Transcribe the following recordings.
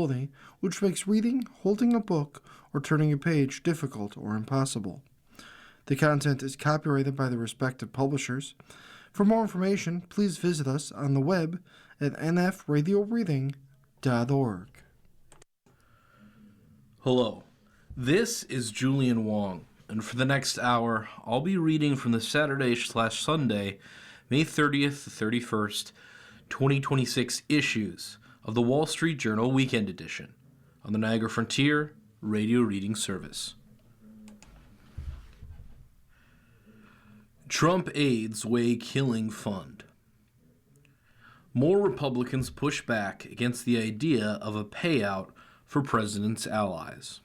difficulty, which makes reading, holding a book, or turning a page difficult or impossible. The content is copyrighted by the respective publishers. For more information, please visit us on the web at nfradioreading.org. Hello, this is Julian Wong, and for the next hour, I'll be reading from the Saturday/Sunday, May 30th to 31st, 2026 issues of the Wall Street Journal Weekend Edition on the Niagara Frontier Radio Reading Service. Trump aides weigh killing fund. More Republicans push back against the idea of a payout for president's allies.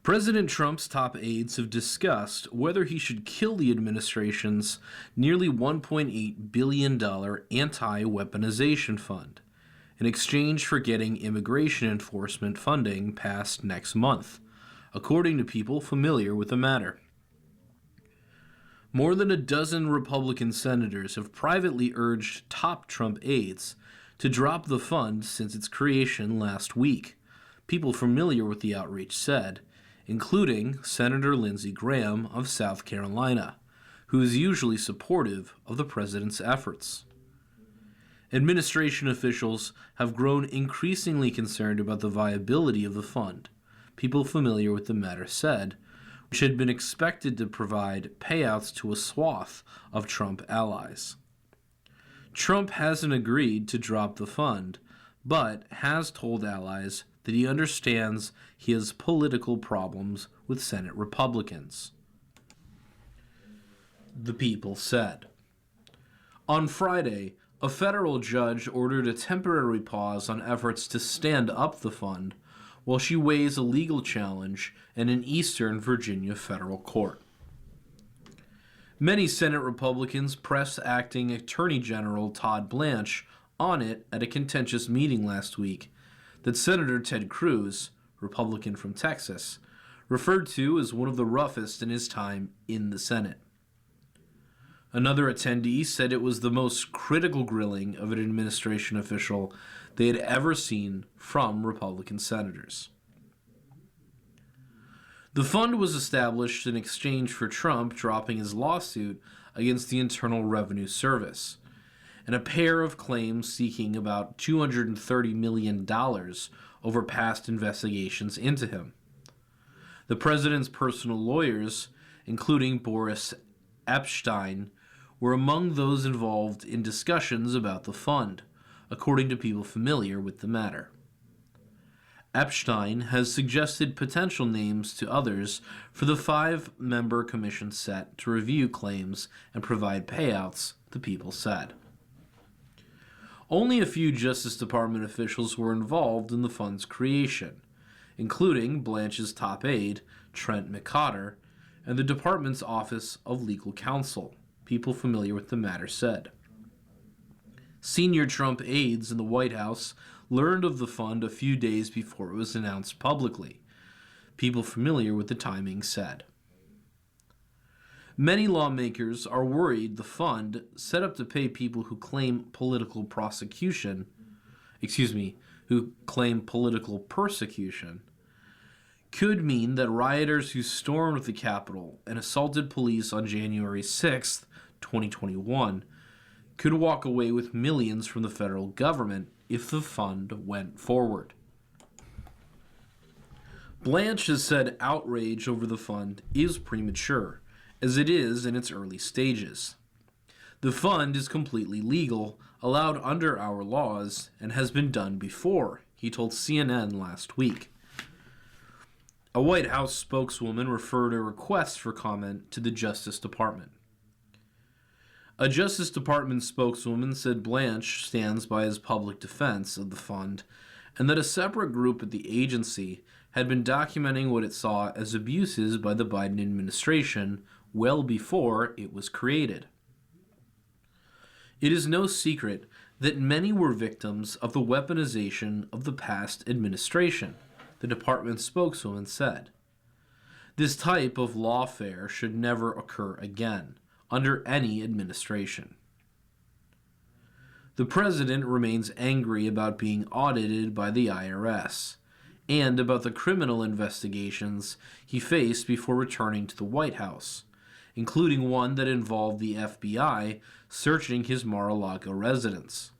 President Trump's top aides have discussed whether he should kill the administration's nearly $1.8 billion anti-weaponization fund in exchange for getting immigration enforcement funding passed next month, according to people familiar with the matter. More than a dozen Republican senators have privately urged top Trump aides to drop the fund since its creation last week, people familiar with the outreach said, including Senator Lindsey Graham of South Carolina, who is usually supportive of the president's efforts. Administration officials have grown increasingly concerned about the viability of the fund, people familiar with the matter said, which had been expected to provide payouts to a swath of Trump allies. Trump hasn't agreed to drop the fund, but has told allies that he understands he has political problems with Senate Republicans. The People said. On Friday, a federal judge ordered a temporary pause on efforts to stand up the fund while she weighs a legal challenge in an Eastern Virginia federal court. Many Senate Republicans pressed acting Attorney General Todd Blanche on it at a contentious meeting last week that Senator Ted Cruz, Republican from Texas, referred to as one of the roughest in his time in the Senate. Another attendee said it was the most critical grilling of an administration official they had ever seen from Republican senators. The fund was established in exchange for Trump dropping his lawsuit against the Internal Revenue Service, and a pair of claims seeking about $230 million over past investigations into him. The president's personal lawyers, including Boris Epshteyn, were among those involved in discussions about the fund, according to people familiar with the matter. Epshteyn has suggested potential names to others for the 5-member commission set to review claims and provide payouts, the People said. Only a few Justice Department officials were involved in the fund's creation, including Blanche's top aide, Trent McCotter, and the department's Office of Legal Counsel, people familiar with the matter said. Senior Trump aides in the White House learned of the fund a few days before it was announced publicly, people familiar with the timing said. Many lawmakers are worried the fund, set up to pay people who claim political persecution, could mean that rioters who stormed the Capitol and assaulted police on January 6, 2021, could walk away with millions from the federal government if the fund went forward. Blanche has said outrage over the fund is premature, as it is in its early stages. The fund is completely legal, allowed under our laws, and has been done before, he told CNN last week. A White House spokeswoman referred a request for comment to the Justice Department. A Justice Department spokeswoman said Blanche stands by his public defense of the fund and that a separate group at the agency had been documenting what it saw as abuses by the Biden administration well before it was created. It is no secret that many were victims of the weaponization of the past administration, the department spokeswoman said. This type of lawfare should never occur again, under any administration. The president remains angry about being audited by the IRS and about the criminal investigations he faced before returning to the White House, including one that involved the FBI searching his Mar-a-Lago residence.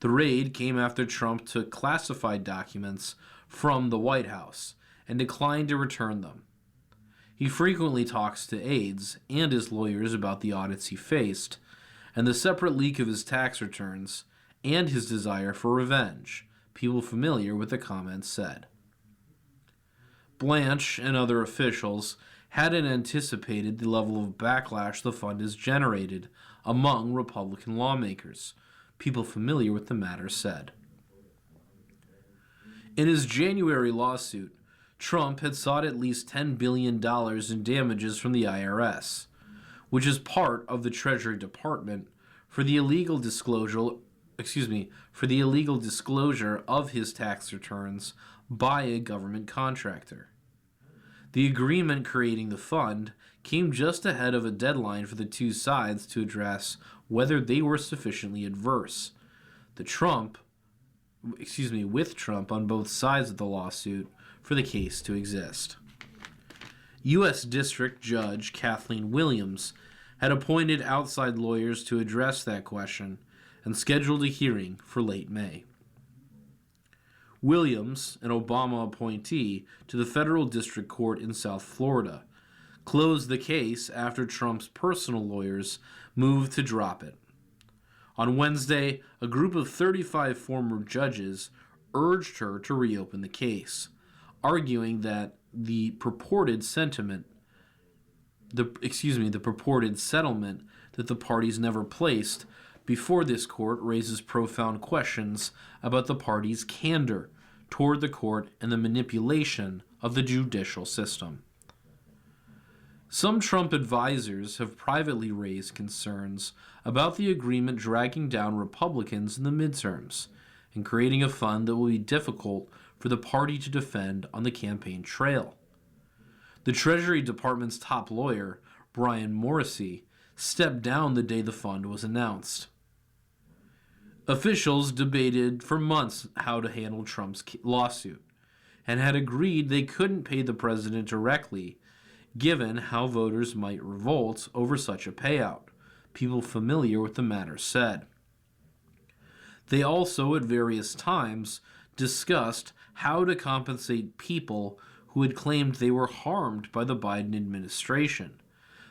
The raid came after Trump took classified documents from the White House and declined to return them. He frequently talks to aides and his lawyers about the audits he faced, and the separate leak of his tax returns, and his desire for revenge, people familiar with the comments said. Blanche and other officials hadn't anticipated the level of backlash the fund has generated among Republican lawmakers, people familiar with the matter said. In his January lawsuit, Trump had sought at least $10 billion in damages from the IRS, which is part of the Treasury Department, for the illegal disclosure of his tax returns by a government contractor. The agreement creating the fund came just ahead of a deadline for the two sides to address whether they were sufficiently adverse. With Trump on both sides of the lawsuit for the case to exist. U.S. District Judge Kathleen Williams had appointed outside lawyers to address that question and scheduled a hearing for late May. Williams, an Obama appointee to the federal district court in South Florida, closed the case after Trump's personal lawyers moved to drop it. On Wednesday, a group of 35 former judges urged her to reopen the case, arguing that the purported settlement that the parties never placed before this court raises profound questions about the parties' candor toward the court and the manipulation of the judicial system. Some Trump advisors have privately raised concerns about the agreement dragging down Republicans in the midterms and creating a fund that will be difficult for the party to defend on the campaign trail. The Treasury Department's top lawyer, Brian Morrissey, stepped down the day the fund was announced. Officials debated for months how to handle Trump's lawsuit and had agreed they couldn't pay the president directly, given how voters might revolt over such a payout, people familiar with the matter said. They also, at various times, discussed how to compensate people who had claimed they were harmed by the Biden administration,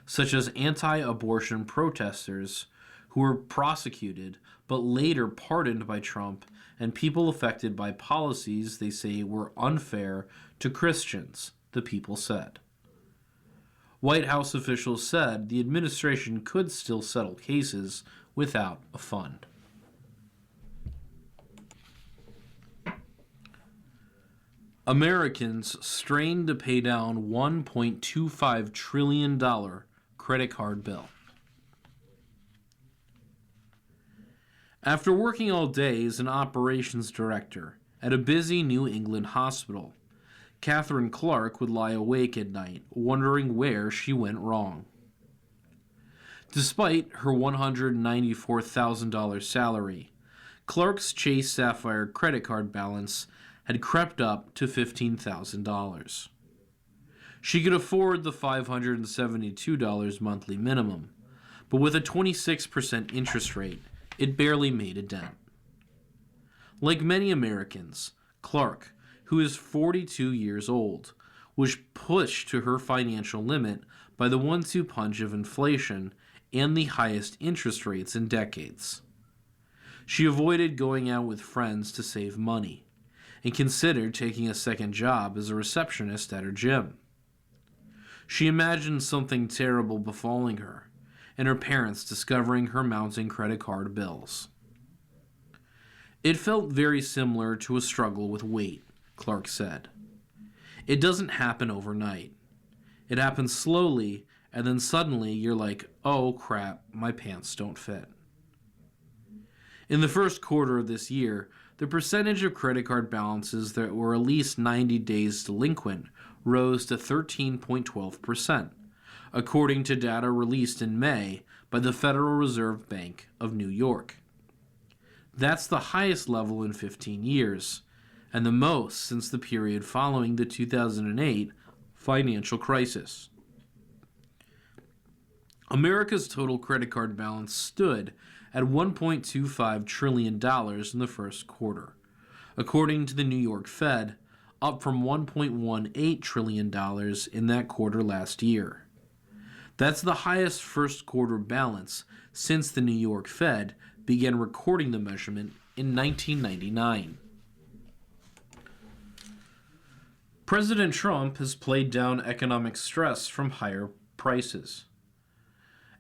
such as anti-abortion protesters who were prosecuted but later pardoned by Trump, and people affected by policies they say were unfair to Christians, the people said. White House officials said the administration could still settle cases without a fund. Americans strain to pay down $1.25 trillion credit card bill. After working all day as an operations director at a busy New England hospital, Catherine Clark would lie awake at night wondering where she went wrong. Despite her $194,000 salary, Clark's Chase Sapphire credit card balance had crept up to $15,000. She could afford the $572 monthly minimum, but with a 26% interest rate, it barely made a dent. Like many Americans, Clark, who is 42 years old, was pushed to her financial limit by the 1-2 punch of inflation and the highest interest rates in decades. She avoided going out with friends to save money and considered taking a second job as a receptionist at her gym. She imagined something terrible befalling her and her parents discovering her mounting credit card bills. It felt very similar to a struggle with weight, Clark said. It doesn't happen overnight. It happens slowly, and then suddenly you're like, oh crap, my pants don't fit. In the first quarter of this year, the percentage of credit card balances that were at least 90 days delinquent rose to 13.12%, according to data released in May by the Federal Reserve Bank of New York. That's the highest level in 15 years, and the most since the period following the 2008 financial crisis. America's total credit card balance stood at $1.25 trillion in the first quarter, according to the New York Fed, up from $1.18 trillion in that quarter last year. That's the highest first quarter balance since the New York Fed began recording the measurement in 1999. President Trump has played down economic stress from higher prices.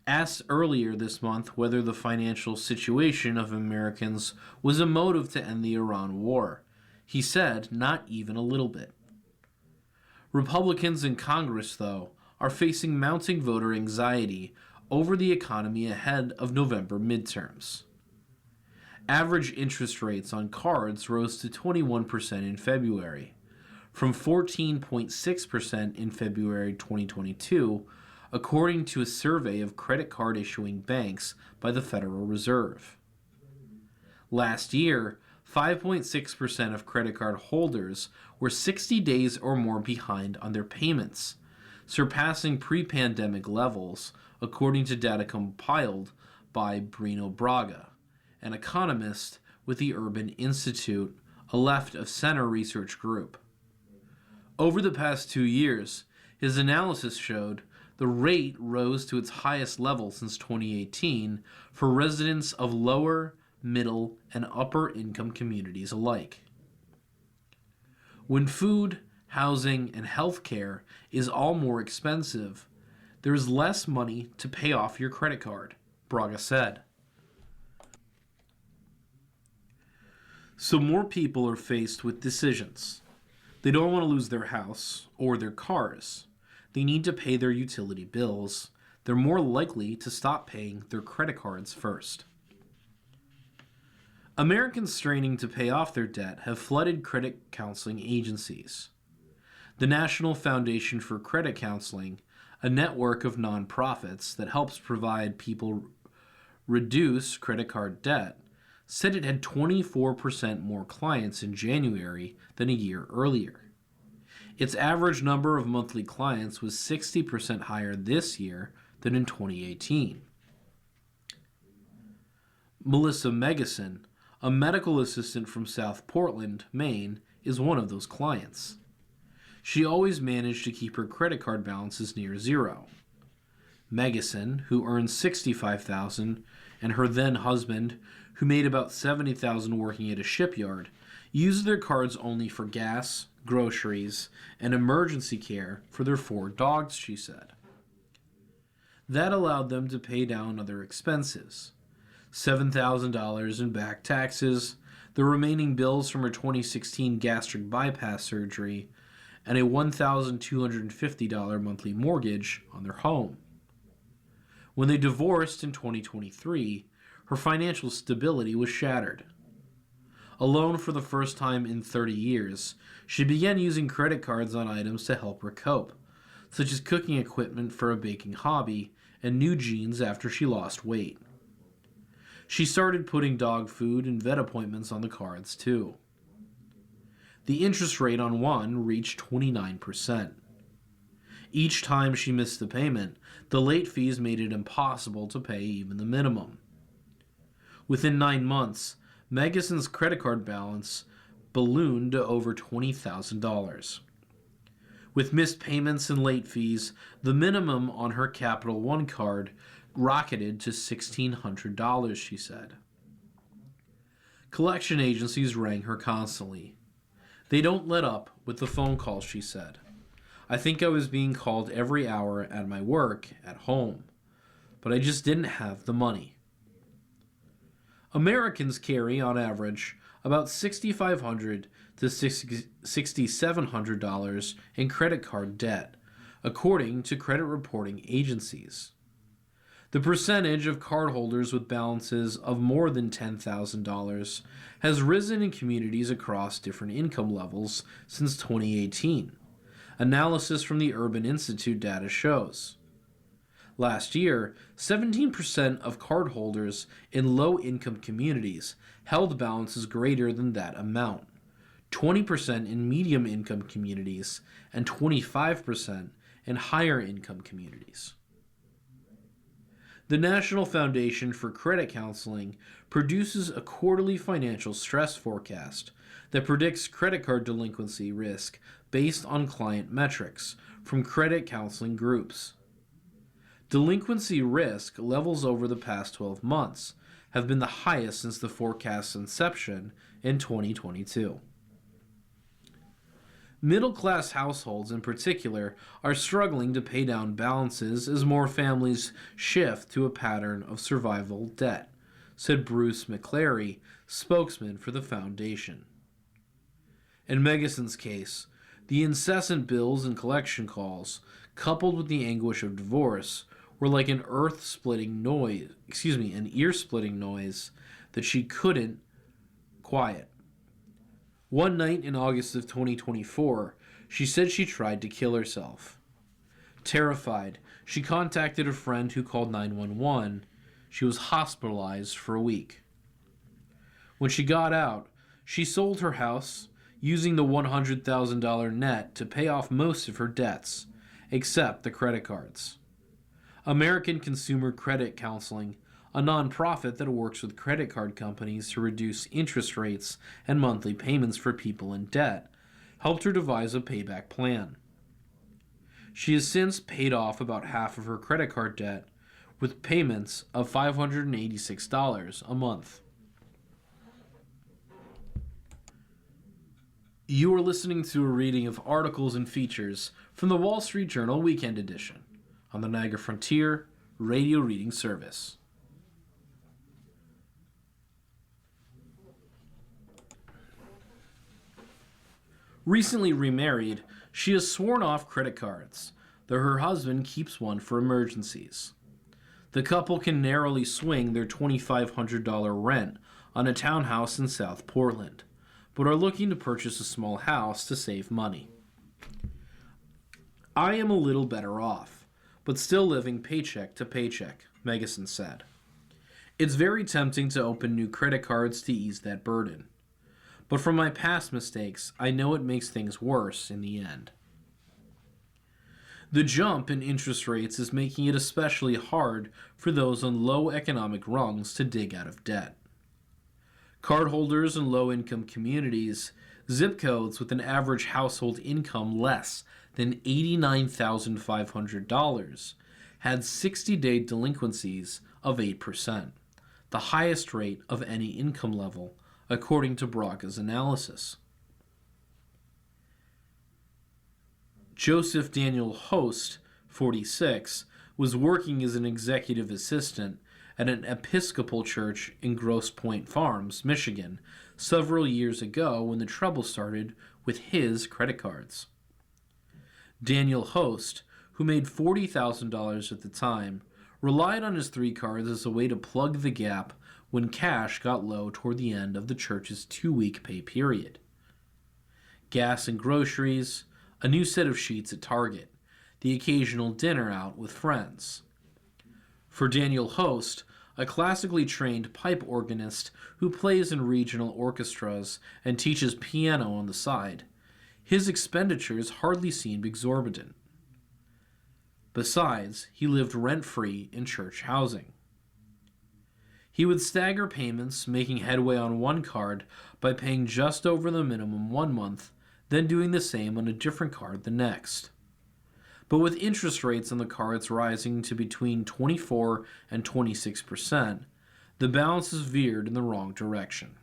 Asked earlier this month whether the financial situation of Americans was a motive to end the Iran war, he said, not even a little bit. Republicans in Congress, though, are facing mounting voter anxiety over the economy ahead of November midterms. Average interest rates on cards rose to 21% in February, from 14.6% in February 2022, according to a survey of credit card issuing banks by the Federal Reserve. Last year, 5.6% of credit card holders were 60 days or more behind on their payments, surpassing pre-pandemic levels, according to data compiled by Bruno Braga, an economist with the Urban Institute, a left-of-center research group. Over the past 2 years, his analysis showed the rate rose to its highest level since 2018 for residents of lower, middle, and upper income communities alike. When food, housing, and health care is all more expensive, there is less money to pay off your credit card, Braga said. So more people are faced with decisions. They don't want to lose their house or their cars. They need to pay their utility bills. They're more likely to stop paying their credit cards first. Americans straining to pay off their debt have flooded credit counseling agencies. The National Foundation for Credit Counseling, a network of nonprofits that helps provide people reduce credit card debt, said it had 24% more clients in January than a year earlier. Its average number of monthly clients was 60% higher this year than in 2018. Melissa Megison, a medical assistant from South Portland, Maine, is one of those clients. She always managed to keep her credit card balances near zero. Megison, who earns $65,000, and her then husband, who made about $70,000 working at a shipyard, used their cards only for gas, groceries, and emergency care for their 4 dogs, she said. That allowed them to pay down other expenses, $7,000 in back taxes, the remaining bills from her 2016 gastric bypass surgery, and a $1,250 monthly mortgage on their home. When they divorced in 2023, her financial stability was shattered. Alone for the first time in 30 years, she began using credit cards on items to help her cope, such as cooking equipment for a baking hobby and new jeans after she lost weight. She started putting dog food and vet appointments on the cards too. The interest rate on one reached 29%. Each time she missed the payment, the late fees made it impossible to pay even the minimum. Within 9 months, Megison's credit card balance ballooned to over $20,000. With missed payments and late fees, the minimum on her Capital One card rocketed to $1,600, she said. Collection agencies rang her constantly. They don't let up with the phone calls, she said. I think I was being called every hour at my work, at home, but I just didn't have the money. Americans carry, on average, about $6,500 to $6,700 in credit card debt, according to credit reporting agencies. The percentage of cardholders with balances of more than $10,000 has risen in communities across different income levels since 2018. Analysis from the Urban Institute data shows. Last year, 17% of cardholders in low-income communities held balances greater than that amount, 20% in medium income communities, and 25% in higher income communities. The National Foundation for Credit Counseling produces a quarterly financial stress forecast that predicts credit card delinquency risk based on client metrics from credit counseling groups. Delinquency risk levels over the past 12 months have been the highest since the forecast's inception in 2022. Middle-class households in particular are struggling to pay down balances as more families shift to a pattern of survival debt, said Bruce McClary, spokesman for the foundation. In Megason's case, the incessant bills and collection calls, coupled with the anguish of divorce, were like an ear-splitting noise that she couldn't quiet. One night in August of 2024, she said she tried to kill herself. Terrified, she contacted a friend who called 911. She was hospitalized for a week. When she got out, she sold her house, using the $100,000 net to pay off most of her debts, except the credit cards. American Consumer Credit Counseling, a nonprofit that works with credit card companies to reduce interest rates and monthly payments for people in debt, helped her devise a payback plan. She has since paid off about half of her credit card debt with payments of $586 a month. You are listening to a reading of articles and features from the Wall Street Journal Weekend Edition on the Niagara Frontier Radio Reading Service. Recently remarried, she has sworn off credit cards, though her husband keeps one for emergencies. The couple can narrowly swing their $2,500 rent on a townhouse in South Portland, but are looking to purchase a small house to save money. I am a little better off, but still living paycheck to paycheck, Megason said. It's very tempting to open new credit cards to ease that burden. But from my past mistakes, I know it makes things worse in the end. The jump in interest rates is making it especially hard for those on low economic rungs to dig out of debt. Cardholders in low-income communities, zip codes with an average household income less than $89,500, had 60-day delinquencies of 8%, the highest rate of any income level, according to Braga's analysis. Joseph Daniel Host, 46, was working as an executive assistant at an Episcopal church in Grosse Pointe Farms, Michigan, several years ago when the trouble started with his credit cards. Daniel Host, who made $40,000 at the time, relied on his 3 cards as a way to plug the gap when cash got low toward the end of the church's 2-week pay period. Gas and groceries, a new set of sheets at Target, the occasional dinner out with friends. For Daniel Host, a classically trained pipe organist who plays in regional orchestras and teaches piano on the side, his expenditures hardly seemed exorbitant. Besides, he lived rent-free in church housing. He would stagger payments, making headway on one card by paying just over the minimum one month, then doing the same on a different card the next. But with interest rates on the cards rising to between 24 and 26%, the balances veered in the wrong direction.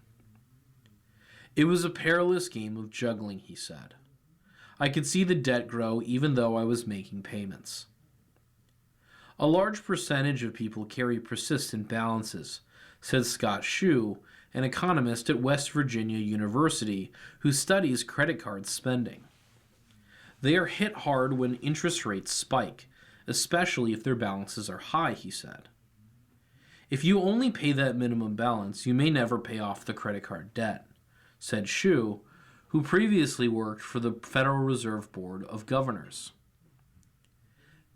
It was a perilous game of juggling, he said. I could see the debt grow even though I was making payments. A large percentage of people carry persistent balances, said Scott Shue, an economist at West Virginia University who studies credit card spending. They are hit hard when interest rates spike, especially if their balances are high, he said. If you only pay that minimum balance, you may never pay off the credit card debt, said Shue, who previously worked for the Federal Reserve Board of Governors.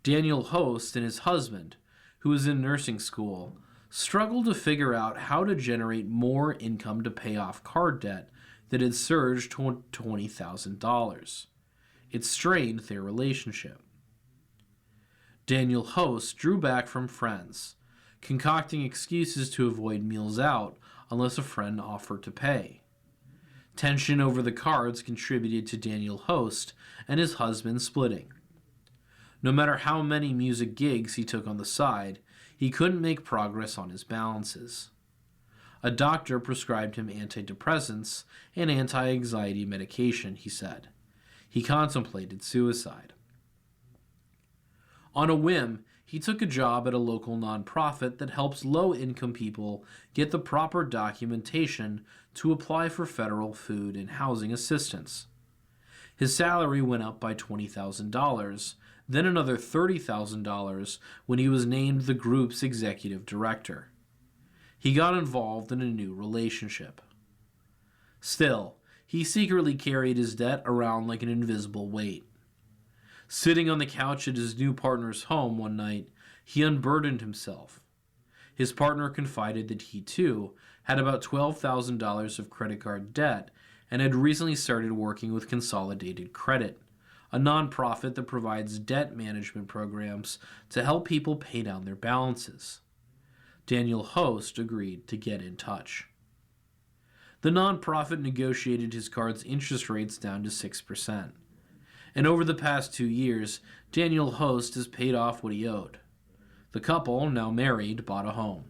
Daniel Host and his husband, who was in nursing school, struggled to figure out how to generate more income to pay off card debt that had surged to $20,000. It strained their relationship. Daniel Host drew back from friends, concocting excuses to avoid meals out unless a friend offered to pay. Tension over the cards contributed to Daniel Host and his husband splitting. No matter how many music gigs he took on the side, he couldn't make progress on his balances. A doctor prescribed him antidepressants and anti-anxiety medication, he said. He contemplated suicide. On a whim, he took a job at a local nonprofit that helps low-income people get the proper documentation to apply for federal food and housing assistance. His salary went up by $20,000, then another $30,000 when he was named the group's executive director. He got involved in a new relationship. Still, he secretly carried his debt around like an invisible weight. Sitting on the couch at his new partner's home one night, he unburdened himself. His partner confided that he, too, had about $12,000 of credit card debt and had recently started working with Consolidated Credit, a nonprofit that provides debt management programs to help people pay down their balances. Daniel Host agreed to get in touch. The nonprofit negotiated his card's interest rates down to 6%. And over the past 2 years, Daniel Host has paid off what he owed. The couple, now married, bought a home.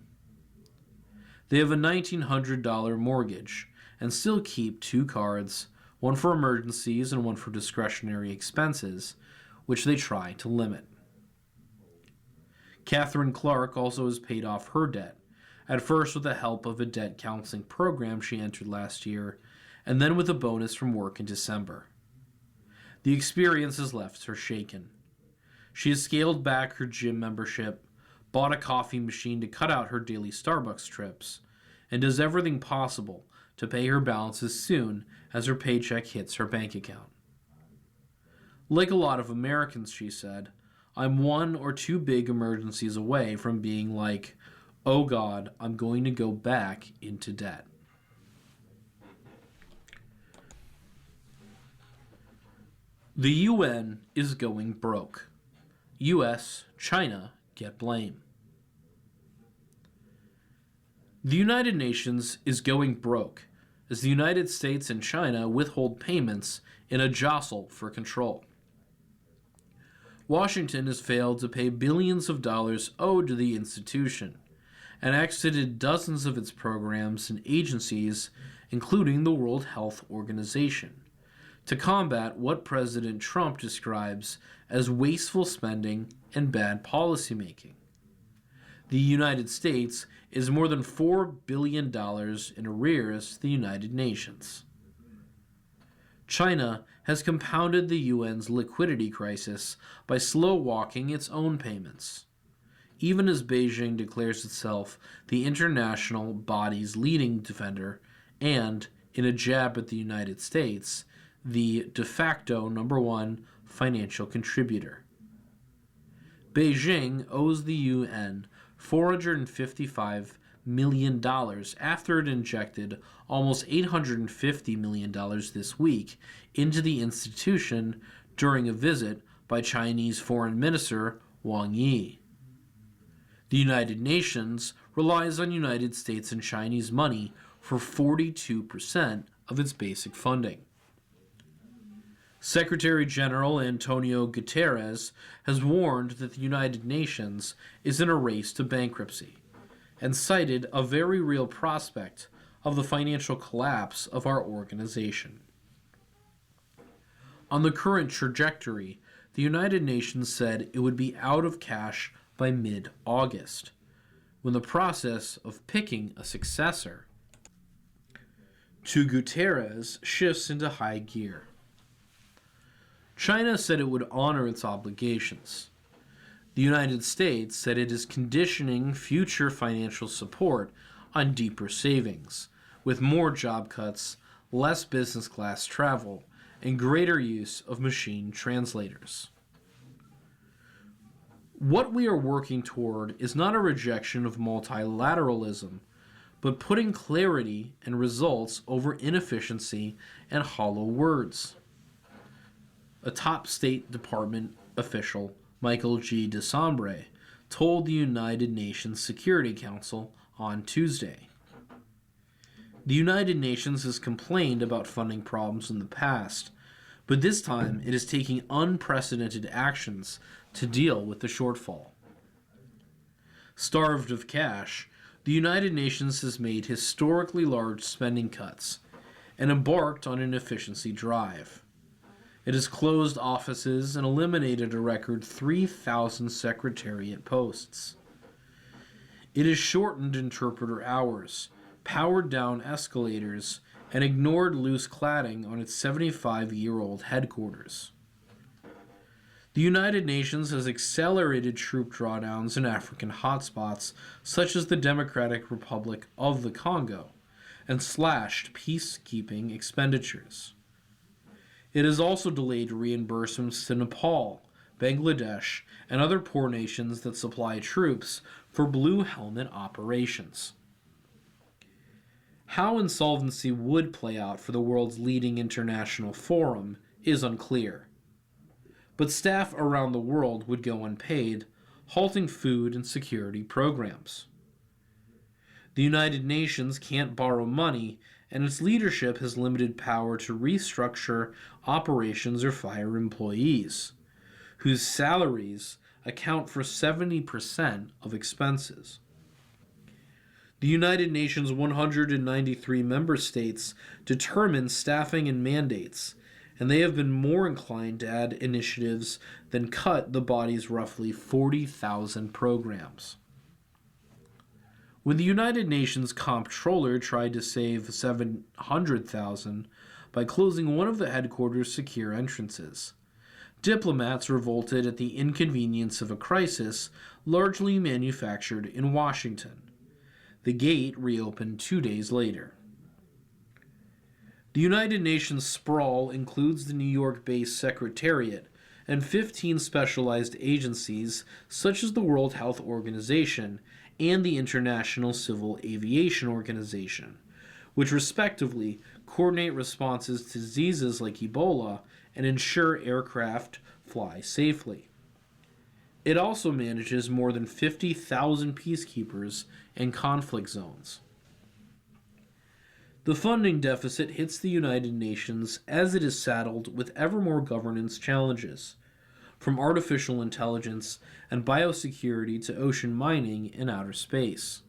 They have a $1,900 mortgage and still keep 2 cards, one for emergencies and one for discretionary expenses, which they try to limit. Catherine Clark also has paid off her debt, at first with the help of a debt counseling program she entered last year, and then with a bonus from work in December. The experience has left her shaken. She has scaled back her gym membership, bought a coffee machine to cut out her daily Starbucks trips, and does everything possible to pay her balance as soon as her paycheck hits her bank account. Like a lot of Americans, she said, I'm 1 or 2 big emergencies away from being like, oh God, I'm going to go back into debt. The UN is going broke. US, China get blame. The United Nations is going broke as the United States and China withhold payments in a jostle for control. Washington has failed to pay billions of dollars owed to the institution and exited dozens of its programs and agencies, including the World Health Organization, to combat what President Trump describes as wasteful spending and bad policymaking. The United States is more than $4 billion in arrears to the United Nations. China has compounded the UN's liquidity crisis by slow-walking its own payments. Even as Beijing declares itself the international body's leading defender and, in a jab at the United States, the de facto #1 financial contributor. Beijing owes the UN $455 million after it injected almost $850 million this week into the institution during a visit by Chinese Foreign Minister Wang Yi. The United Nations relies on United States and Chinese money for 42% of its basic funding. Secretary General Antonio Guterres has warned that the United Nations is in a race to bankruptcy and cited a very real prospect of the financial collapse of our organization. On the current trajectory, the United Nations said it would be out of cash by mid-August, when the process of picking a successor to Guterres shifts into high gear. China said it would honor its obligations. The United States said it is conditioning future financial support on deeper savings, with more job cuts, less business class travel, and greater use of machine translators. What we are working toward is not a rejection of multilateralism, but putting clarity and results over inefficiency and hollow words. A top State Department official, Michael G. Desambre, told the United Nations Security Council on Tuesday. The United Nations has complained about funding problems in the past, but this time it is taking unprecedented actions to deal with the shortfall. Starved of cash, the United Nations has made historically large spending cuts and embarked on an efficiency drive. It has closed offices and eliminated a record 3,000 secretariat posts. It has shortened interpreter hours, powered down escalators, and ignored loose cladding on its 75-year-old headquarters. The United Nations has accelerated troop drawdowns in African hotspots such as the Democratic Republic of the Congo and slashed peacekeeping expenditures. It has also delayed reimbursements to Nepal, Bangladesh, and other poor nations that supply troops for Blue Helmet operations. How insolvency would play out for the world's leading international forum is unclear. But staff around the world would go unpaid, halting food and security programs. The United Nations can't borrow money, and its leadership has limited power to restructure operations or fire employees, whose salaries account for 70% of expenses. The United Nations 193 member states determine staffing and mandates, and they have been more inclined to add initiatives than cut the body's roughly 40,000 programs. When the United Nations comptroller tried to save 700,000 by closing one of the headquarters' secure entrances, diplomats revolted at the inconvenience of a crisis largely manufactured in Washington. The gate reopened 2 days later. The United Nations sprawl includes the New York-based Secretariat and 15 specialized agencies such as the World Health Organization and the International Civil Aviation Organization, which respectively coordinate responses to diseases like Ebola and ensure aircraft fly safely. It also manages more than 50,000 peacekeepers in conflict zones. The funding deficit hits the United Nations as it is saddled with ever more governance challenges, from artificial intelligence and biosecurity to ocean mining and outer space.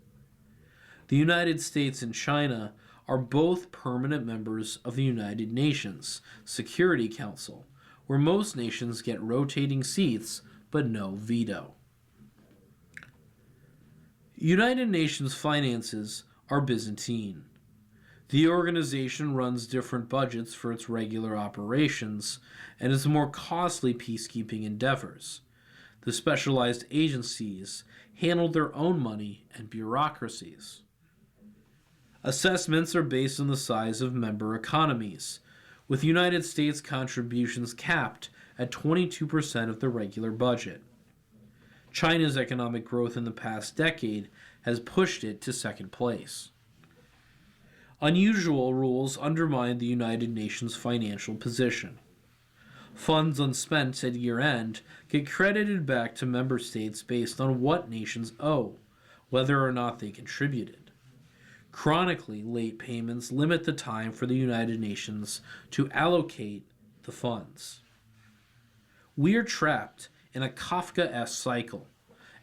The United States and China are both permanent members of the United Nations Security Council, where most nations get rotating seats but no veto. United Nations finances are Byzantine. The organization runs different budgets for its regular operations and its more costly peacekeeping endeavors. The specialized agencies handle their own money and bureaucracies. Assessments are based on the size of member economies, with United States contributions capped at 22% of the regular budget. China's economic growth in the past decade has pushed it to second place. Unusual rules undermine the United Nations financial position. Funds unspent at year-end get credited back to member states based on what nations owe, whether or not they contributed. Chronically late payments limit the time for the United Nations to allocate the funds. We are trapped in a Kafkaesque cycle,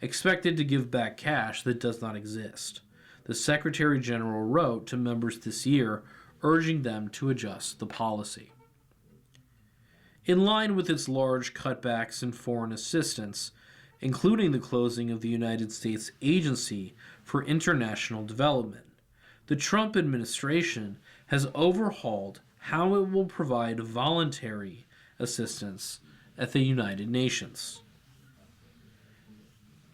expected to give back cash that does not exist. The Secretary General wrote to members this year, urging them to adjust the policy. In line with its large cutbacks in foreign assistance, including the closing of the United States Agency for International Development, the Trump administration has overhauled how it will provide voluntary assistance at the United Nations.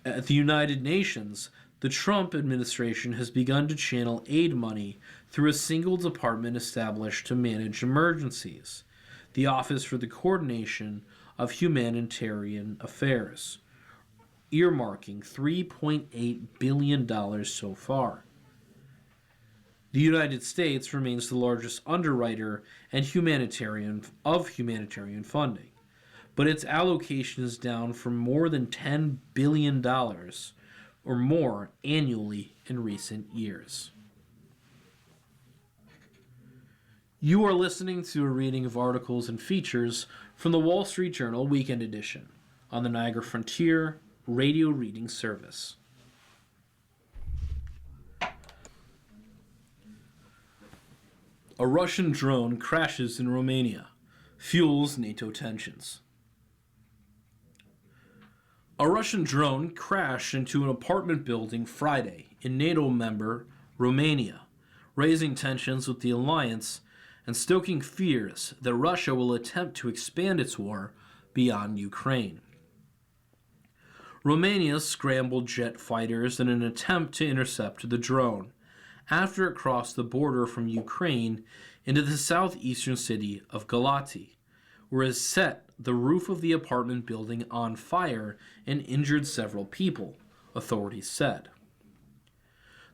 At the United Nations, the Trump administration has begun to channel aid money through a single department established to manage emergencies, the Office for the Coordination of Humanitarian Affairs, earmarking $3.8 billion so far. The United States remains the largest underwriter and humanitarian funding, but its allocation is down from more than $10 billion or more annually in recent years. You are listening to a reading of articles and features from the Wall Street Journal Weekend Edition on the Niagara Frontier Radio Reading Service. A Russian drone crashes in Romania, fuels NATO tensions. A Russian drone crashed into an apartment building Friday in NATO member Romania, raising tensions with the alliance and stoking fears that Russia will attempt to expand its war beyond Ukraine. Romania scrambled jet fighters in an attempt to intercept the drone after it crossed the border from Ukraine into the southeastern city of Galati, where it set the roof of the apartment building on fire and injured several people, authorities said.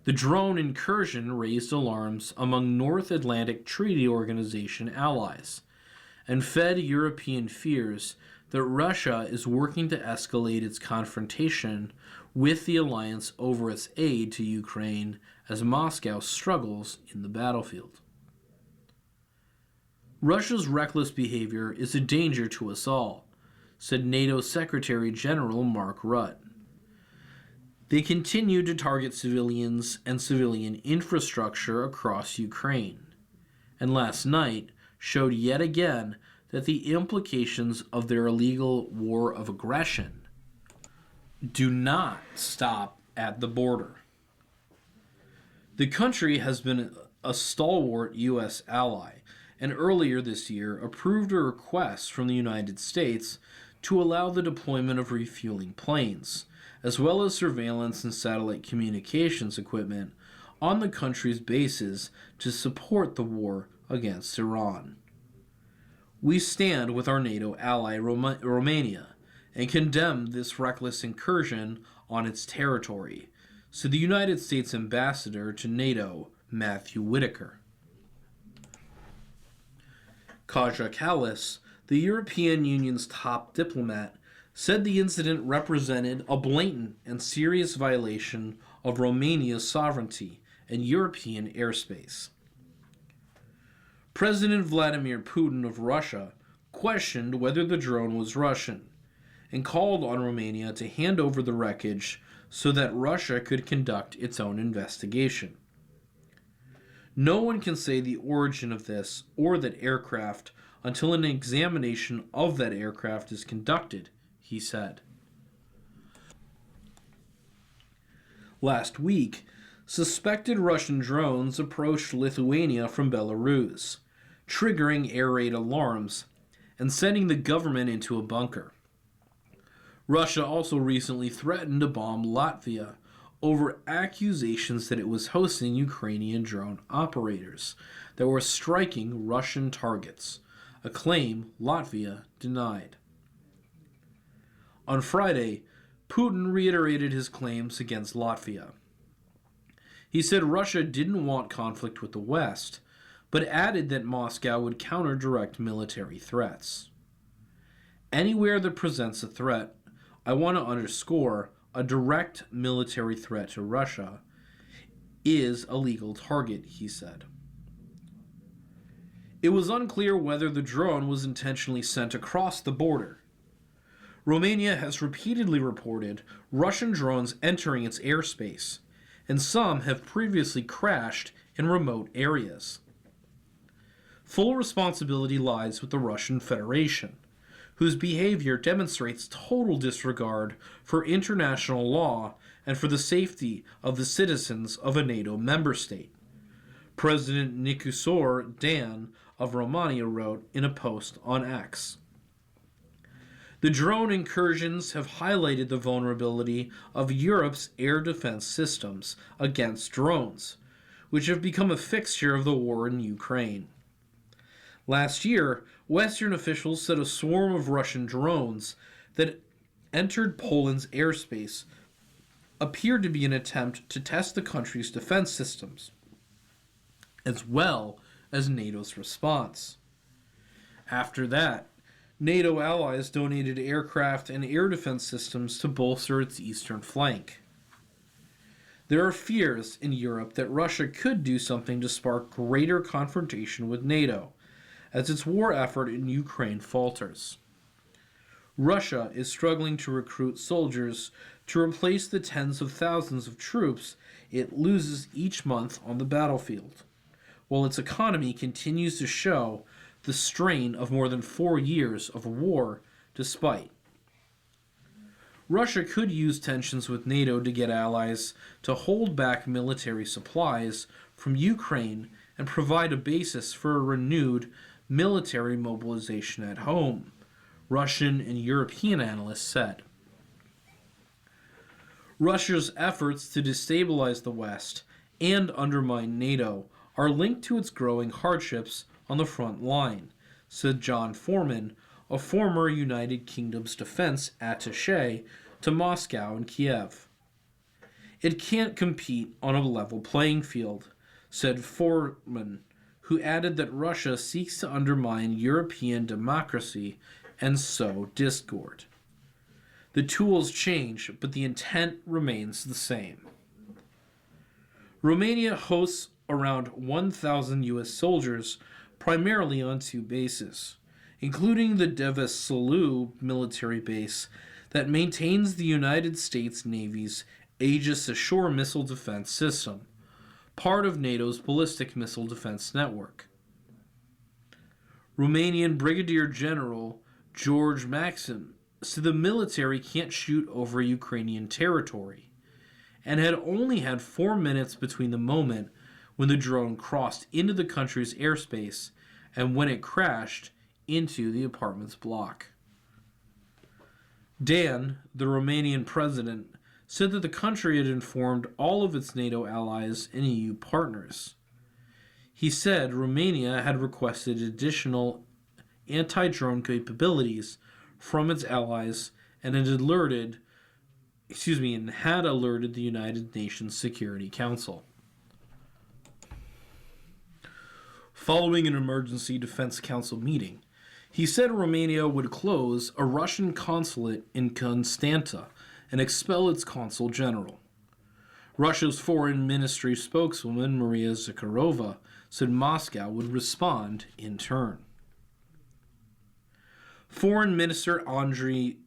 The drone incursion raised alarms among North Atlantic Treaty Organization allies and fed European fears that Russia is working to escalate its confrontation with the alliance over its aid to Ukraine as Moscow struggles in the battlefield. Russia's reckless behavior is a danger to us all, said NATO Secretary General Mark Rutte. They continue to target civilians and civilian infrastructure across Ukraine, and last night showed yet again that the implications of their illegal war of aggression do not stop at the border. The country has been a stalwart U.S. ally, and earlier this year approved a request from the United States to allow the deployment of refueling planes, as well as surveillance and satellite communications equipment on the country's bases to support the war against Iran. We stand with our NATO ally Romania and condemn this reckless incursion on its territory, said the United States ambassador to NATO, Matthew Whitaker. Kaja Kallas, the European Union's top diplomat, said the incident represented a blatant and serious violation of Romania's sovereignty and European airspace. President Vladimir Putin of Russia questioned whether the drone was Russian and called on Romania to hand over the wreckage so that Russia could conduct its own investigation. No one can say the origin of this or that aircraft until an examination of that aircraft is conducted, he said. Last week, suspected Russian drones approached Lithuania from Belarus, triggering air raid alarms and sending the government into a bunker. Russia also recently threatened to bomb Latvia over accusations that it was hosting Ukrainian drone operators that were striking Russian targets, a claim Latvia denied. On Friday, Putin reiterated his claims against Latvia. He said Russia didn't want conflict with the West, but added that Moscow would counter direct military threats. Anywhere that presents a threat, I want to underscore, a direct military threat to Russia is a legal target, he said. It was unclear whether the drone was intentionally sent across the border. Romania has repeatedly reported Russian drones entering its airspace, and some have previously crashed in remote areas. Full responsibility lies with the Russian Federation, whose behavior demonstrates total disregard for international law and for the safety of the citizens of a NATO member state, President Nicusor Dan of Romania wrote in a post on X. The drone incursions have highlighted the vulnerability of Europe's air defense systems against drones, which have become a fixture of the war in Ukraine. Last year, Western officials said a swarm of Russian drones that entered Poland's airspace appeared to be an attempt to test the country's defense systems, as well as NATO's response. After that, NATO allies donated aircraft and air defense systems to bolster its eastern flank. There are fears in Europe that Russia could do something to spark greater confrontation with NATO, as its war effort in Ukraine falters. Russia is struggling to recruit soldiers to replace the tens of thousands of troops it loses each month on the battlefield, while its economy continues to show the strain of more than 4 years of war despite. Russia could use tensions with NATO to get allies to hold back military supplies from Ukraine and provide a basis for a renewed military mobilization at home, Russian and European analysts said. Russia's efforts to destabilize the West and undermine NATO are linked to its growing hardships on the front line, said John Foreman, a former United Kingdom's defense attaché to Moscow and Kiev. It can't compete on a level playing field, said Foreman, who added that Russia seeks to undermine European democracy and sow discord. The tools change, but the intent remains the same. Romania hosts around 1,000 U.S. soldiers, primarily on 2 bases, including the Deveselu military base that maintains the United States Navy's Aegis Ashore missile defense system, part of NATO's ballistic missile defense network. Romanian Brigadier General George Maxim said the military can't shoot over Ukrainian territory, and had only had 4 minutes between the moment when the drone crossed into the country's airspace and when it crashed into the apartment's block. Dan, the Romanian president, said that the country had informed all of its NATO allies and EU partners. He said Romania had requested additional anti-drone capabilities from its allies and had alerted the United Nations Security Council. Following an emergency defense council meeting, he said Romania would close a Russian consulate in Constanta and expel its consul general. Russia's foreign ministry spokeswoman Maria Zakharova said Moscow would respond in turn. Foreign Minister Andriy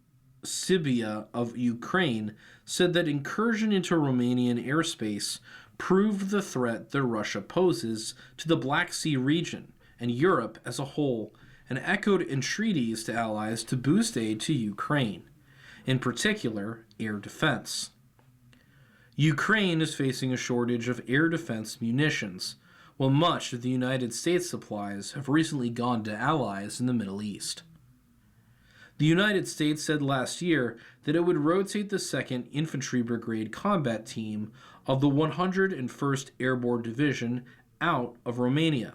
Sybiha of Ukraine said that incursion into Romanian airspace proved the threat that Russia poses to the Black Sea region and Europe as a whole, and echoed entreaties to allies to boost aid to Ukraine, in particular air defense. Ukraine is facing a shortage of air defense munitions, while much of the United States supplies have recently gone to allies in the Middle East. The United States said last year that it would rotate the 2nd Infantry Brigade combat team of the 101st Airborne Division out of Romania,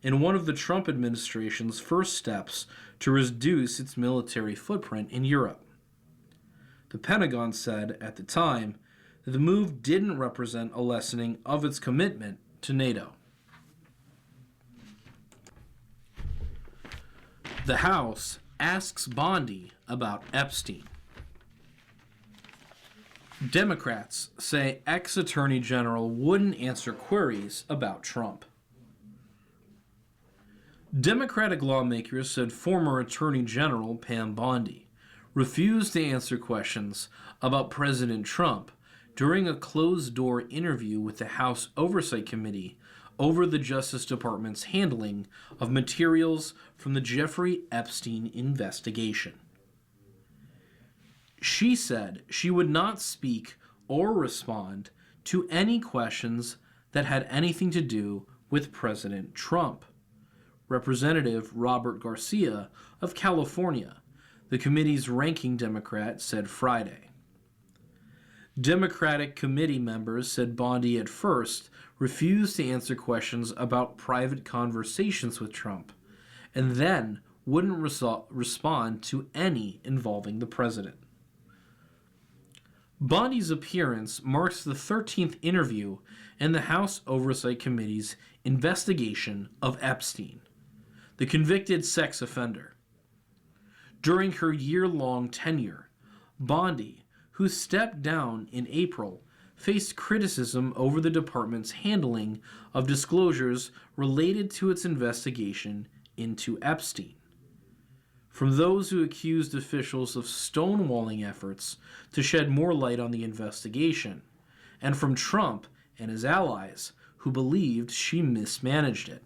in one of the Trump administration's first steps to reduce its military footprint in Europe. The Pentagon said at the time that the move didn't represent a lessening of its commitment to NATO. The House asks Bondi about Epstein. Democrats say ex-Attorney General wouldn't answer queries about Trump. Democratic lawmakers said former Attorney General Pam Bondi refused to answer questions about President Trump during a closed-door interview with the House Oversight Committee over the Justice Department's handling of materials from the Jeffrey Epstein investigation. She said she would not speak or respond to any questions that had anything to do with President Trump. Representative Robert Garcia of California, the committee's ranking Democrat, said Friday. Democratic committee members said Bondi at first refused to answer questions about private conversations with Trump, and then wouldn't respond to any involving the president. Bondi's appearance marks the 13th interview in the House Oversight Committee's investigation of Epstein, the convicted sex offender. During her year-long tenure, Bondi, who stepped down in April, faced criticism over the department's handling of disclosures related to its investigation into Epstein. From those who accused officials of stonewalling efforts to shed more light on the investigation, and from Trump and his allies who believed she mismanaged it.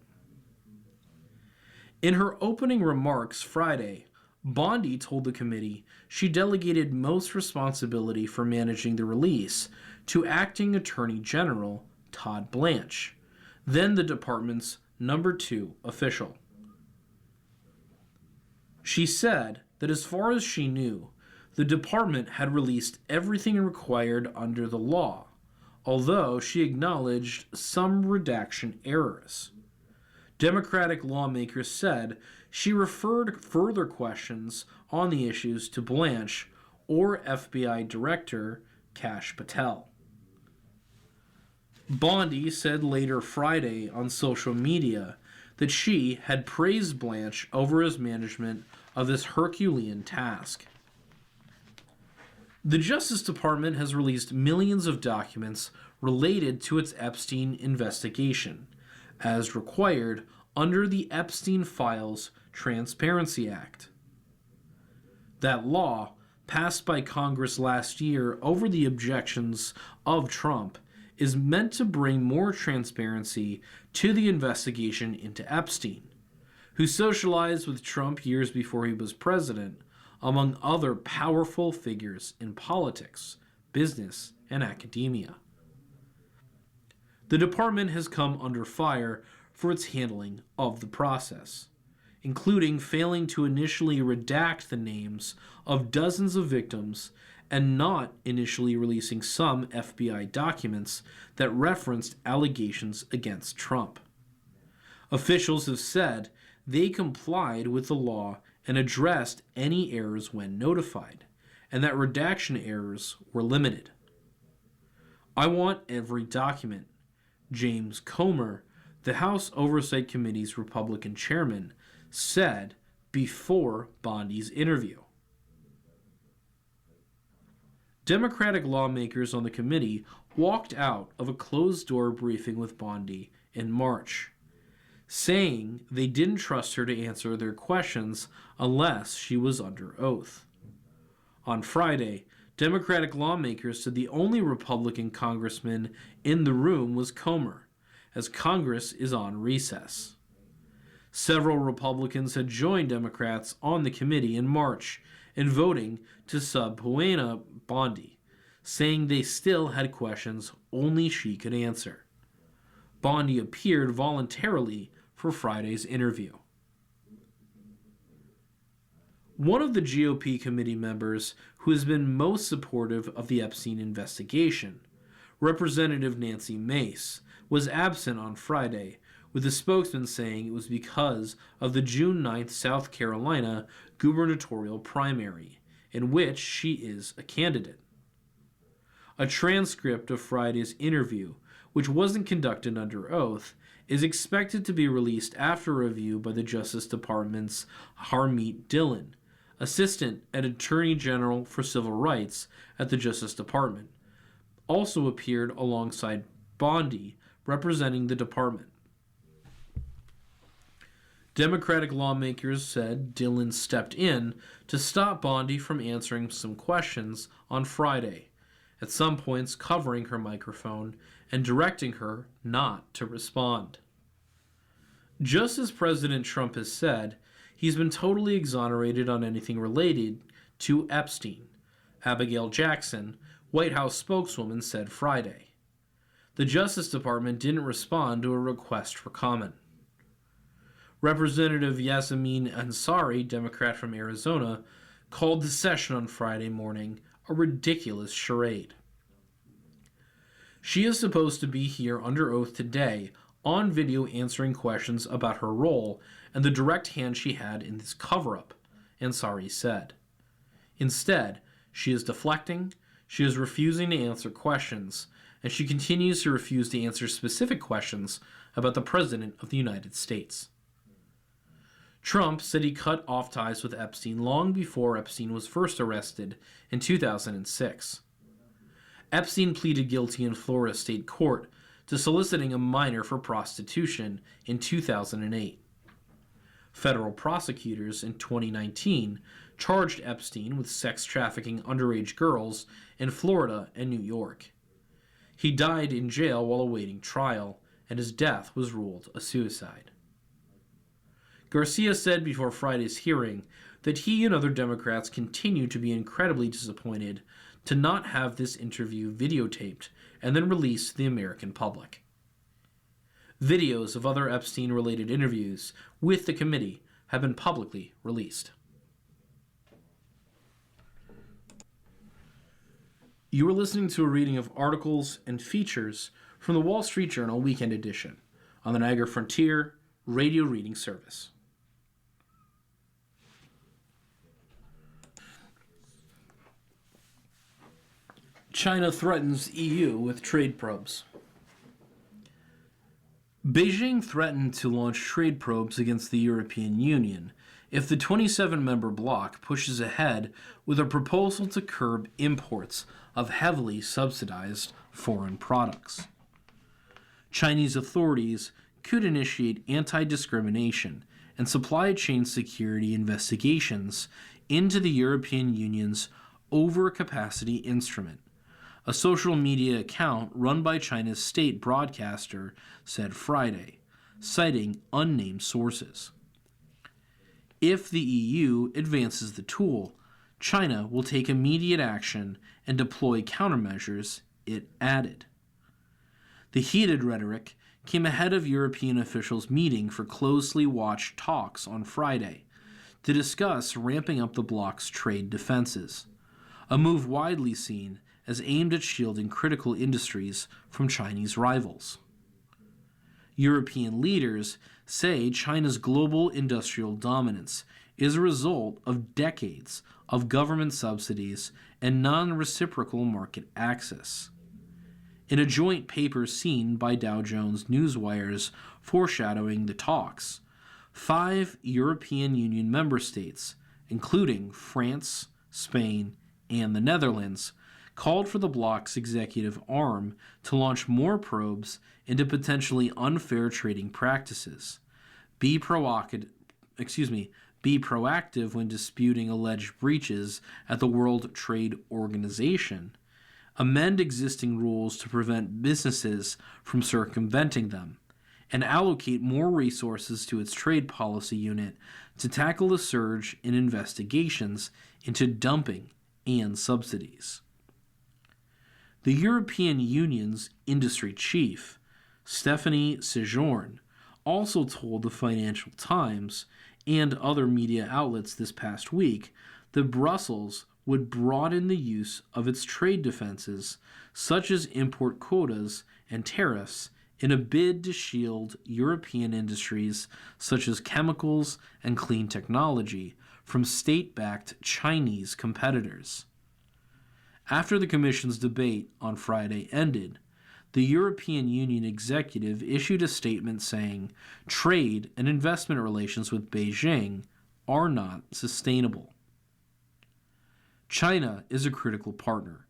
In her opening remarks Friday, Bondi told the committee she delegated most responsibility for managing the release to Acting Attorney General Todd Blanche, then the department's number 2 official. She said that as far as she knew, the department had released everything required under the law, although she acknowledged some redaction errors. Democratic lawmakers said she referred further questions on the issues to Blanche or FBI Director Kash Patel. Bondi said later Friday on social media that she had praised Blanche over his management of this Herculean task. The Justice Department has released millions of documents related to its Epstein investigation, as required under the Epstein Files Transparency Act. That law, passed by Congress last year over the objections of Trump, is meant to bring more transparency to the investigation into Epstein, who socialized with Trump years before he was president, among other powerful figures in politics, business, and academia. The department has come under fire for its handling of the process, including failing to initially redact the names of dozens of victims and not initially releasing some FBI documents that referenced allegations against Trump. Officials have said they complied with the law and addressed any errors when notified, and that redaction errors were limited. I want every document, James Comer, the House Oversight Committee's Republican chairman, said before Bondi's interview. Democratic lawmakers on the committee walked out of a closed-door briefing with Bondi in March, saying they didn't trust her to answer their questions unless she was under oath. On Friday, Democratic lawmakers said the only Republican congressman in the room was Comer, as Congress is on recess. Several Republicans had joined Democrats on the committee in March in voting to subpoena Bondi, saying they still had questions only she could answer. Bondi appeared voluntarily for Friday's interview. One of the GOP committee members who has been most supportive of the Epstein investigation, Representative Nancy Mace, was absent on Friday, with a spokesman saying it was because of the June 9th South Carolina gubernatorial primary, in which she is a candidate. A transcript of Friday's interview, which wasn't conducted under oath, is expected to be released after review by the Justice Department's Harmeet Dillon, Assistant Attorney General for Civil Rights at the Justice Department, also appeared alongside Bondi representing the department. Democratic lawmakers said Dillon stepped in to stop Bondi from answering some questions on Friday, at some points covering her microphone and directing her not to respond. Just as President Trump has said, he's been totally exonerated on anything related to Epstein, Abigail Jackson, White House spokeswoman, said Friday. The Justice Department didn't respond to a request for comment. Representative Yasmin Ansari, Democrat from Arizona, called the session on Friday morning a ridiculous charade. She is supposed to be here under oath today on video answering questions about her role and the direct hand she had in this cover-up, Ansari said. Instead, she is deflecting, She is refusing to answer questions, and she continues to refuse to answer specific questions about the President of the United States. Trump said he cut off ties with Epstein long before Epstein was first arrested in 2006. Epstein pleaded guilty in Florida state court to soliciting a minor for prostitution in 2008. Federal prosecutors in 2019 charged Epstein with sex trafficking underage girls in Florida and New York. He died in jail while awaiting trial, and his death was ruled a suicide. Garcia said before Friday's hearing that he and other Democrats continue to be incredibly disappointed to not have this interview videotaped and then released to the American public. Videos of other Epstein-related interviews with the committee have been publicly released. You are listening to a reading of articles and features from the Wall Street Journal Weekend Edition on the Niagara Frontier Radio Reading Service. China threatens EU with trade probes. Beijing threatened to launch trade probes against the European Union if the 27-member bloc pushes ahead with a proposal to curb imports of heavily subsidized foreign products. Chinese authorities could initiate anti-discrimination and supply chain security investigations into the European Union's overcapacity instrument. A social media account run by China's state broadcaster said Friday, citing unnamed sources. If the EU advances the tool, China will take immediate action and deploy countermeasures, it added. The heated rhetoric came ahead of European officials meeting for closely watched talks on Friday to discuss ramping up the bloc's trade defenses, a move widely seen as aimed at shielding critical industries from Chinese rivals. European leaders say China's global industrial dominance is a result of decades of government subsidies and non-reciprocal market access. In a joint paper seen by Dow Jones Newswires foreshadowing the talks, 5 European Union member states, including France, Spain, and the Netherlands, called for the bloc's executive arm to launch more probes into potentially unfair trading practices, be proactive when disputing alleged breaches at the World Trade Organization, amend existing rules to prevent businesses from circumventing them, and allocate more resources to its trade policy unit to tackle the surge in investigations into dumping and subsidies. The European Union's industry chief, Stephanie Sejourne, also told the Financial Times and other media outlets this past week that Brussels would broaden the use of its trade defenses, such as import quotas and tariffs, in a bid to shield European industries such as chemicals and clean technology from state-backed Chinese competitors. After the Commission's debate on Friday ended, the European Union executive issued a statement saying trade and investment relations with Beijing are not sustainable. China is a critical partner,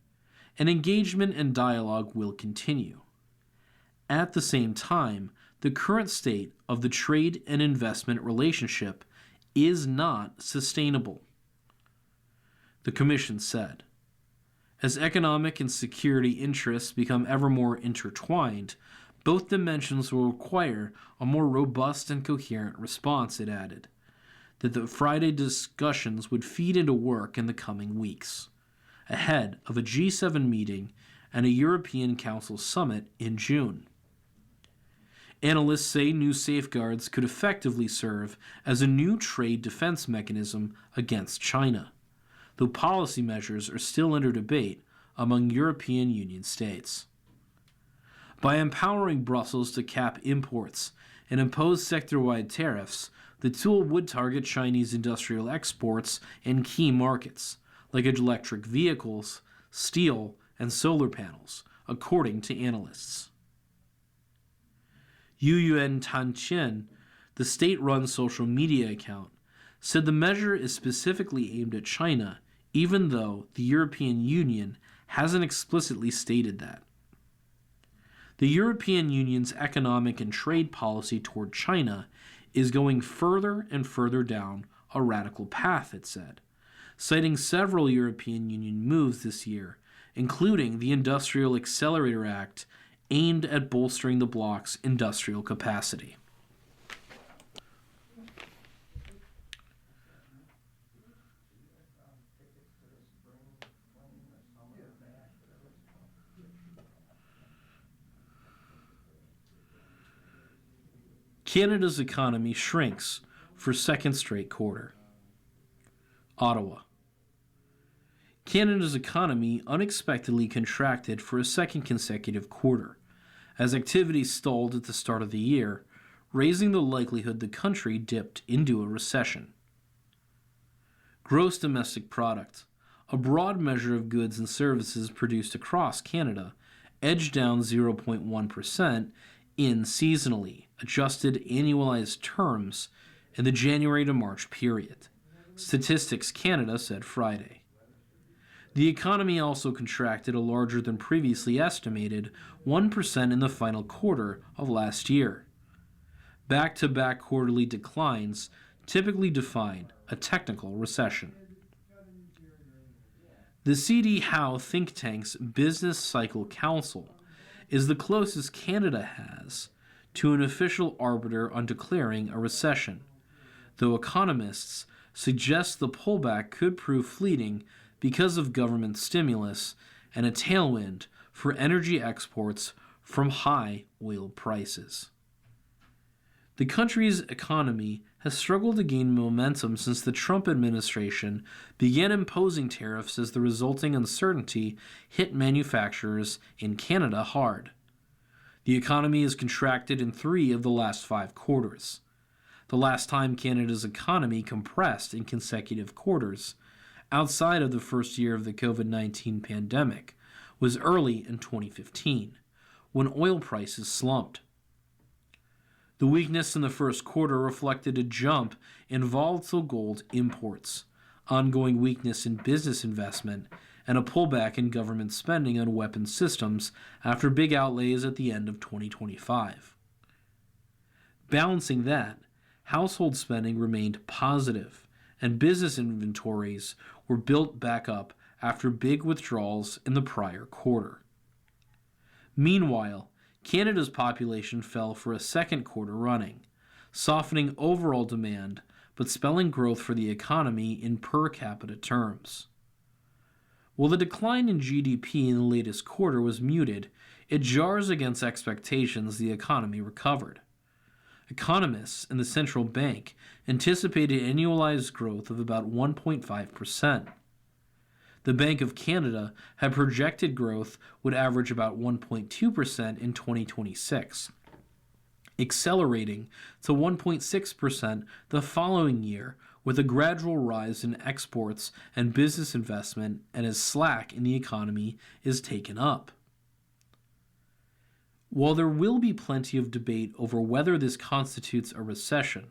and engagement and dialogue will continue. At the same time, the current state of the trade and investment relationship is not sustainable, the Commission said. As economic and security interests become ever more intertwined, both dimensions will require a more robust and coherent response, it added, that the Friday discussions would feed into work in the coming weeks, ahead of a G7 meeting and a European Council summit in June. Analysts say new safeguards could effectively serve as a new trade defense mechanism against China, though policy measures are still under debate among European Union states. By empowering Brussels to cap imports and impose sector-wide tariffs, the tool would target Chinese industrial exports in key markets, like electric vehicles, steel, and solar panels, according to analysts. Yuyuan Tanqian, the state-run social media account, said the measure is specifically aimed at China, even though the European Union hasn't explicitly stated that. The European Union's economic and trade policy toward China is going further and further down a radical path, it said, citing several European Union moves this year, including the Industrial Accelerator Act aimed at bolstering the bloc's industrial capacity. Canada's economy shrinks for second straight quarter. Ottawa. Canada's economy unexpectedly contracted for a second consecutive quarter, as activity stalled at the start of the year, raising the likelihood the country dipped into a recession. Gross domestic product, a broad measure of goods and services produced across Canada, edged down 0.1% in seasonally adjusted annualized terms in the January to March period, Statistics Canada said Friday. The economy also contracted a larger than previously estimated 1% in the final quarter of last year. Back-to-back quarterly declines typically define a technical recession. The CD Howe think tank's Business Cycle Council is the closest Canada has to an official arbiter on declaring a recession, though economists suggest the pullback could prove fleeting because of government stimulus and a tailwind for energy exports from high oil prices. The country's economy has struggled to gain momentum since the Trump administration began imposing tariffs as the resulting uncertainty hit manufacturers in Canada hard. The economy has contracted in 3 of the last 5 quarters. The last time Canada's economy compressed in consecutive quarters, outside of the first year of the COVID-19 pandemic, was early in 2015, when oil prices slumped. The weakness in the first quarter reflected a jump in volatile gold imports, ongoing weakness in business investment, and a pullback in government spending on weapons systems after big outlays at the end of 2025. Balancing that, household spending remained positive, and business inventories were built back up after big withdrawals in the prior quarter. Meanwhile, Canada's population fell for a second quarter running, softening overall demand but spelling growth for the economy in per capita terms. While the decline in GDP in the latest quarter was muted, it jars against expectations the economy recovered. Economists and the central bank anticipated annualized growth of about 1.5%. The Bank of Canada had projected growth would average about 1.2% in 2026, accelerating to 1.6% the following year with a gradual rise in exports and business investment and as slack in the economy is taken up. While there will be plenty of debate over whether this constitutes a recession,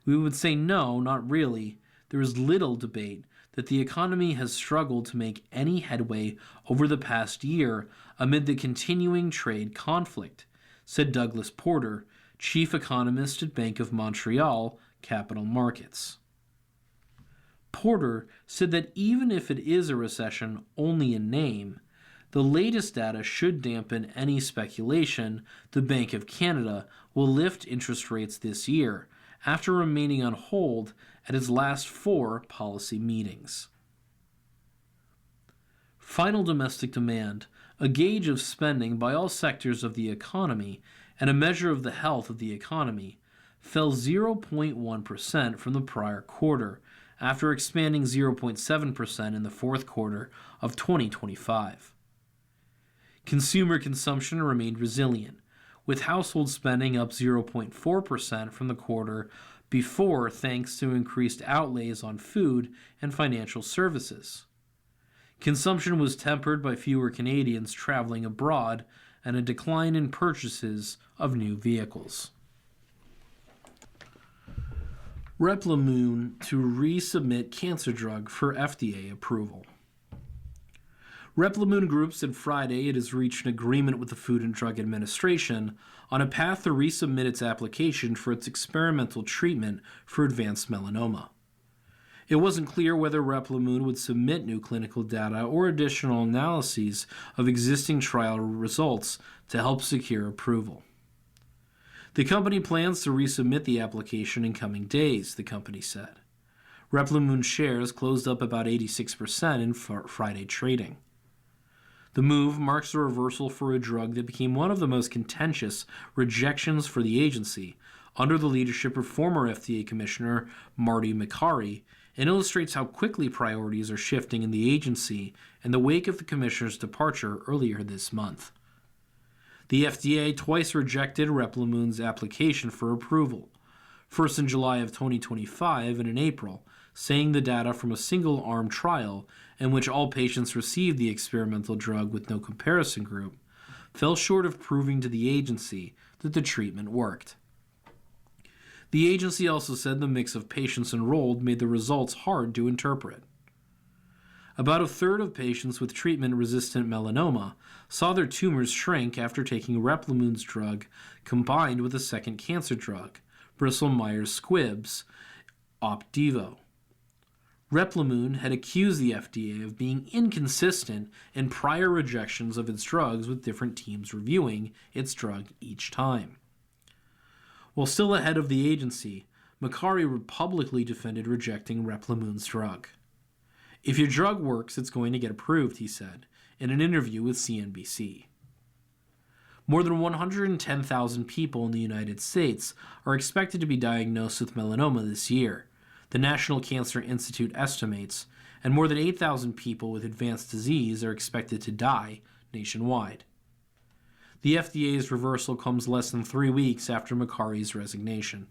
we would say no, not really. There is little debate that the economy has struggled to make any headway over the past year amid the continuing trade conflict, said Douglas Porter, chief economist at Bank of Montreal Capital Markets. Porter said that even if it is a recession only in name, the latest data should dampen any speculation the Bank of Canada will lift interest rates this year after remaining on hold at its last 4 policy meetings. Final domestic demand, a gauge of spending by all sectors of the economy and a measure of the health of the economy, fell 0.1% from the prior quarter after expanding 0.7% in the fourth quarter of 2025. Consumer consumption remained resilient, with household spending up 0.4% from the quarter before thanks to increased outlays on food and financial services. Consumption was tempered by fewer Canadians traveling abroad and a decline in purchases of new vehicles. Replimune to resubmit cancer drug for FDA approval. Replimune Group said Friday it has reached an agreement with the Food and Drug Administration on a path to resubmit its application for its experimental treatment for advanced melanoma. It wasn't clear whether Replimune would submit new clinical data or additional analyses of existing trial results to help secure approval. The company plans to resubmit the application in coming days, the company said. Replimune shares closed up about 86% in Friday trading. The move marks a reversal for a drug that became one of the most contentious rejections for the agency under the leadership of former FDA Commissioner Marty Makary, and illustrates how quickly priorities are shifting in the agency in the wake of the commissioner's departure earlier this month. The FDA twice rejected Replimune's application for approval, first in July of 2025 and in April, saying the data from a single-arm trial in which all patients received the experimental drug with no comparison group fell short of proving to the agency that the treatment worked. The agency also said the mix of patients enrolled made the results hard to interpret. About a third of patients with treatment-resistant melanoma saw their tumors shrink after taking Replimune's drug combined with a second cancer drug, Bristol Myers Squibb's Opdivo. Replimune had accused the FDA of being inconsistent in prior rejections of its drugs, with different teams reviewing its drug each time. While still ahead of the agency, Makary publicly defended rejecting Replimune's drug. "If your drug works, it's going to get approved," he said in an interview with CNBC. More than 110,000 people in the United States are expected to be diagnosed with melanoma this year, the National Cancer Institute estimates, and more than 8,000 people with advanced disease are expected to die nationwide. The FDA's reversal comes less than 3 weeks after Makary's resignation.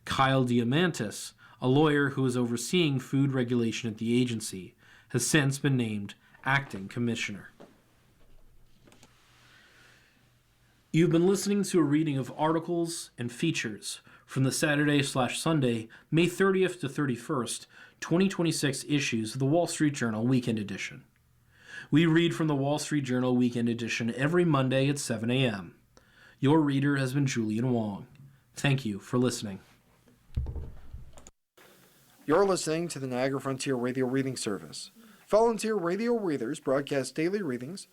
Kyle Diamantis, a lawyer who is overseeing food regulation at the agency, has since been named acting commissioner. You've been listening to a reading of articles and features from the Saturday/Sunday, May 30th to 31st, 2026 issues of the Wall Street Journal Weekend Edition. We read from the Wall Street Journal Weekend Edition every Monday at 7 a.m. Your reader has been Julian Wong. Thank you for listening. You're listening to the Niagara Frontier Radio Reading Service. Volunteer radio readers broadcast daily readings,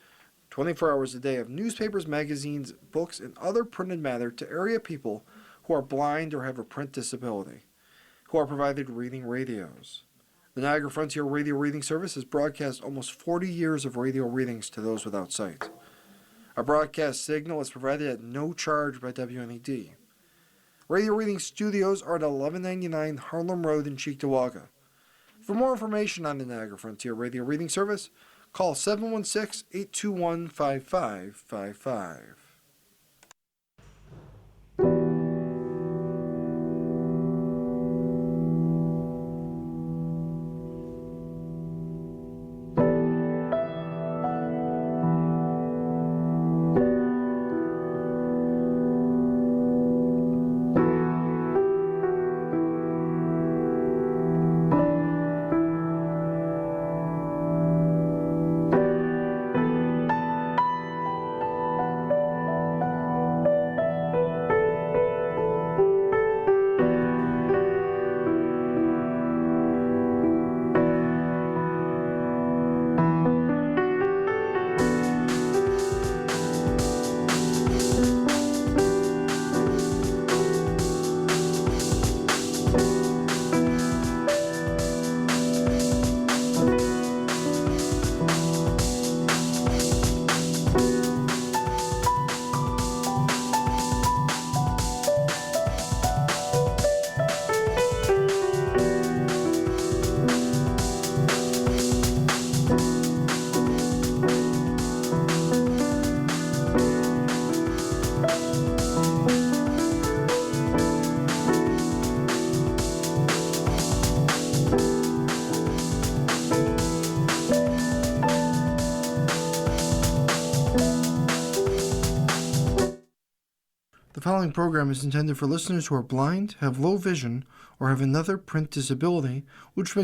24 hours a day, of newspapers, magazines, books, and other printed matter to area people who are blind or have a print disability, who are provided reading radios. The Niagara Frontier Radio Reading Service has broadcast almost 40 years of radio readings to those without sight. Our broadcast signal is provided at no charge by WNED. Radio Reading Studios are at 1199 Harlem Road in Cheektowaga. For more information on the Niagara Frontier Radio Reading Service, call 716-821-5555. following program is intended for listeners who are blind, have low vision, or have another print disability, which